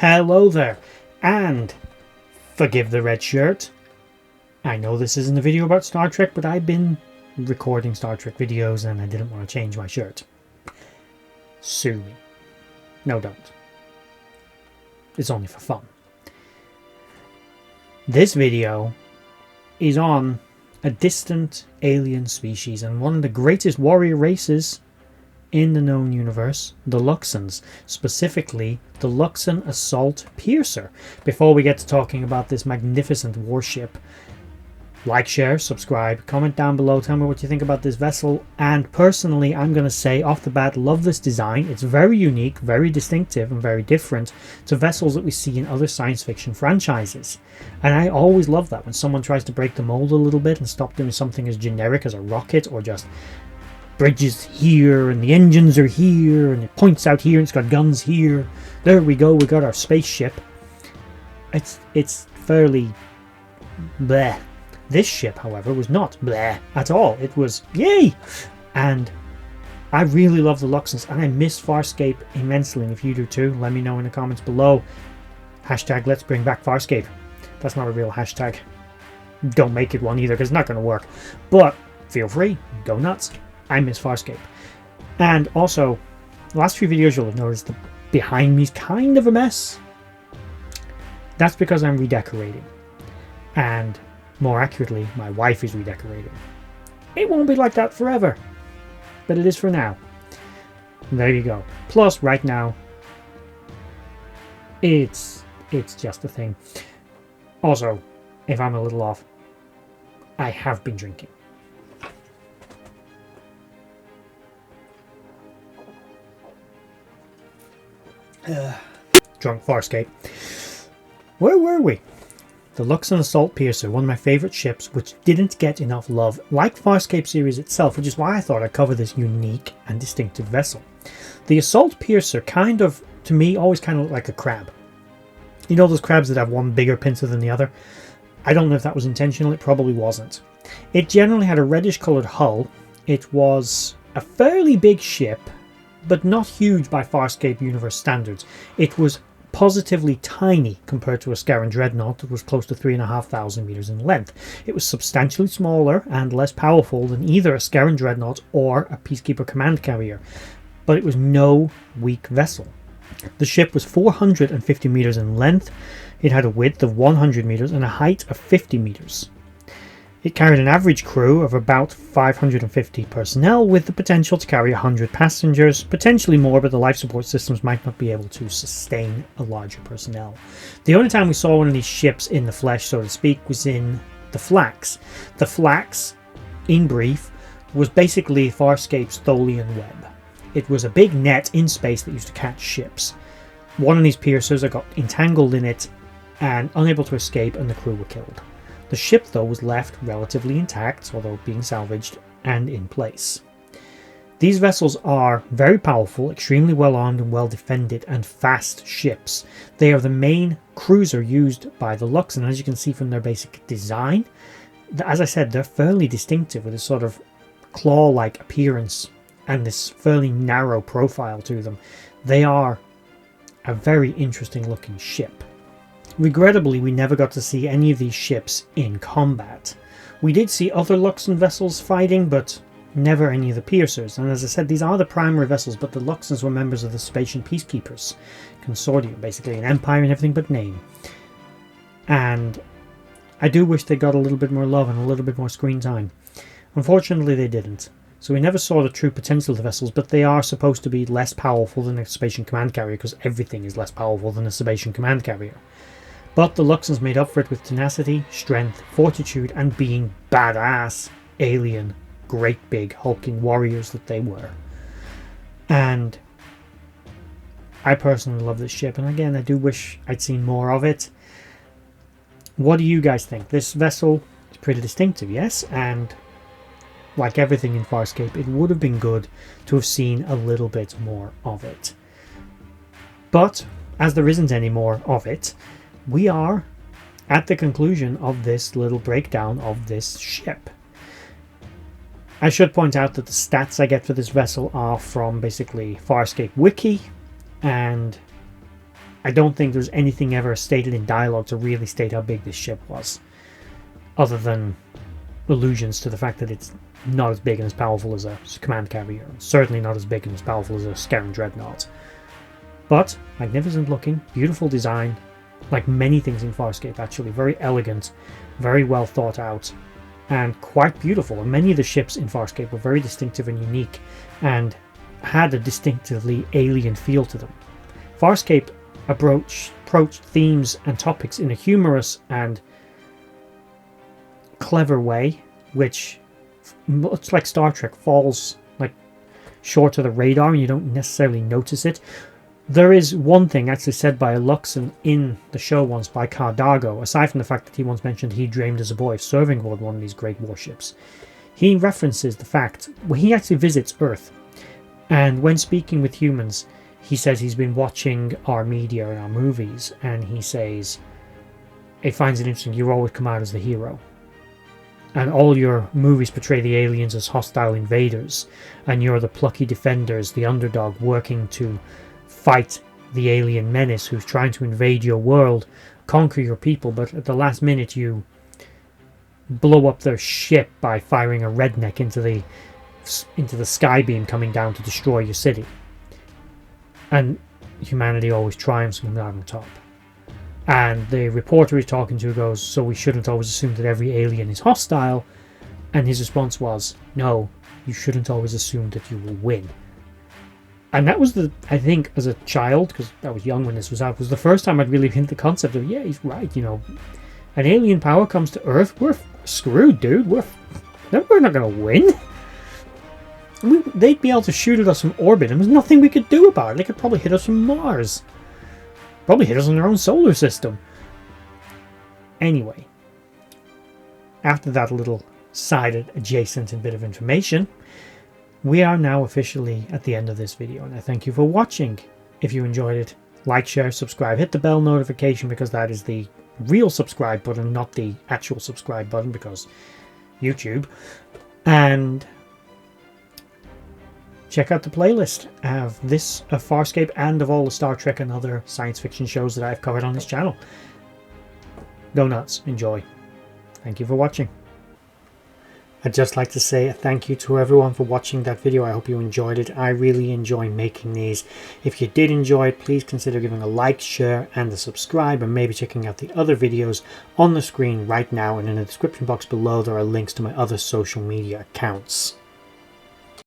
Hello there, and forgive the red shirt. I know this isn't a video about Star Trek, but I've been recording Star Trek videos and I didn't want to change my shirt. Sue me. No, don't. It's only for fun. This video is on a distant alien species and one of the greatest warrior races in the known universe, the Luxans, specifically the Luxan Assault Piercer. Before we get to talking about this magnificent warship, like, share, subscribe, comment down below, tell me what you think about this vessel. And personally, I'm going to say off the bat, love this design. It's very unique, very distinctive, and very different to vessels that we see in other science fiction franchises. And I always love that when someone tries to break the mold a little bit and stop doing something as generic as a rocket or just bridges here and the engines are here and it points out here and it's got guns here. There we go, we got our spaceship. It's fairly bleh. This ship, however, was not bleh at all. It was yay! And I really love the Luxans and I miss Farscape immensely. And if you do too, let me know in the comments below. Hashtag let's bring back Farscape. That's not a real hashtag. Don't make it one either because it's not going to work. But feel free, go nuts. I miss Farscape. And also, the last few videos you'll have noticed the behind me is kind of a mess. That's because I'm redecorating. And more accurately, my wife is redecorating. It won't be like that forever, but it is for now. And there you go. Plus, right now, it's just a thing. Also, if I'm a little off, I have been drinking. Drunk Farscape. Where were we? The Luxan Assault Piercer, one of my favourite ships, which didn't get enough love, like Farscape series itself, which is why I thought I'd cover this unique and distinctive vessel. The Assault Piercer kind of, to me, always kind of looked like a crab. You know those crabs that have one bigger pincer than the other? I don't know if that was intentional, it probably wasn't. It generally had a reddish coloured hull. It was a fairly big ship, but not huge by Farscape universe standards. It was positively tiny compared to a Scarran Dreadnought that was close to 3,500 meters in length. It was substantially smaller and less powerful than either a Scarran Dreadnought or a Peacekeeper command carrier, but it was no weak vessel. The ship was 450 meters in length. It had a width of 100 meters and a height of 50 meters. It carried an average crew of about 550 personnel with the potential to carry 100 passengers, potentially more, but the life support systems might not be able to sustain a larger personnel. The only time we saw one of these ships in the flesh, so to speak, was in the Flax. The Flax, in brief, was basically Farscape's Tholian web. It was a big net in space that used to catch ships. One of these piercers got entangled in it and unable to escape, and the crew were killed. The ship, though, was left relatively intact, although being salvaged, and in place. These vessels are very powerful, extremely well armed and well defended, and fast ships. They are the main cruiser used by the Luxan, as you can see from their basic design. As I said, they're fairly distinctive with a sort of claw-like appearance and this fairly narrow profile to them. They are a very interesting looking ship. Regrettably, we never got to see any of these ships in combat. We did see other Luxan vessels fighting, but never any of the Piercers. And as I said, these are the primary vessels, but the Luxans were members of the Spatian Peacekeepers Consortium, basically an empire and everything but name. And I do wish they got a little bit more love and a little bit more screen time. Unfortunately, they didn't. So we never saw the true potential of the vessels, but they are supposed to be less powerful than a Spatian command carrier, because everything is less powerful than a Spatian command carrier. But the Luxans made up for it with tenacity, strength, fortitude, and being badass, alien, great big hulking warriors that they were. And I personally love this ship, and again, I do wish I'd seen more of it. What do you guys think? This vessel is pretty distinctive, yes, and like everything in Farscape, it would have been good to have seen a little bit more of it. But as there isn't any more of it, we are at the conclusion of this little breakdown of this ship. I should point out that the stats I get for this vessel are from basically Farscape Wiki, and I don't think there's anything ever stated in dialogue to really state how big this ship was, other than allusions to the fact that it's not as big and as powerful as a command carrier, certainly not as big and as powerful as a Scarran Dreadnought. But magnificent looking, beautiful design, like many things in Farscape actually, very elegant, very well thought out, and quite beautiful. And many of the ships in Farscape were very distinctive and unique, and had a distinctively alien feel to them. Farscape approached themes and topics in a humorous and clever way, which, much like Star Trek, falls like short of the radar and you don't necessarily notice it. There is one thing actually said by a Luxan in the show once by Cardago, aside from the fact that he once mentioned he dreamed as a boy of serving aboard one of these great warships. He references the fact, well, he actually visits Earth, and when speaking with humans, he says he's been watching our media and our movies, and he says it finds it interesting, you always come out as the hero. And all your movies portray the aliens as hostile invaders, and you're the plucky defenders, the underdog working to fight the alien menace who's trying to invade your world, conquer your people, but at the last minute you blow up their ship by firing a redneck into the sky beam coming down to destroy your city. And humanity always triumphs and comes out on top. And the reporter he's talking to goes, so we shouldn't always assume that every alien is hostile? And his response was, no, you shouldn't always assume that you will win. And that was I think as a child, because I was young when this was out, was the first time I'd really hit the concept of, yeah, he's right, an alien power comes to Earth, we're screwed, dude, we're not going to win. They'd be able to shoot at us from orbit, and there's nothing we could do about it. They could probably hit us from Mars. Probably hit us in their own solar system. Anyway, after that little sided adjacent and bit of information, we are now officially at the end of this video, and I thank you for watching. If you enjoyed it, like, share, subscribe, hit the bell notification, because that is the real subscribe button, not the actual subscribe button, because YouTube. And check out the playlist of Farscape and of all the Star Trek and other science fiction shows that I've covered on this channel. Go nuts, enjoy. Thank you for watching. I'd just like to say a thank you to everyone for watching that video. I hope you enjoyed it. I really enjoy making these. If you did enjoy it, please consider giving a like, share, and a subscribe, and maybe checking out the other videos on the screen right now, and in the description box below there are links to my other social media accounts.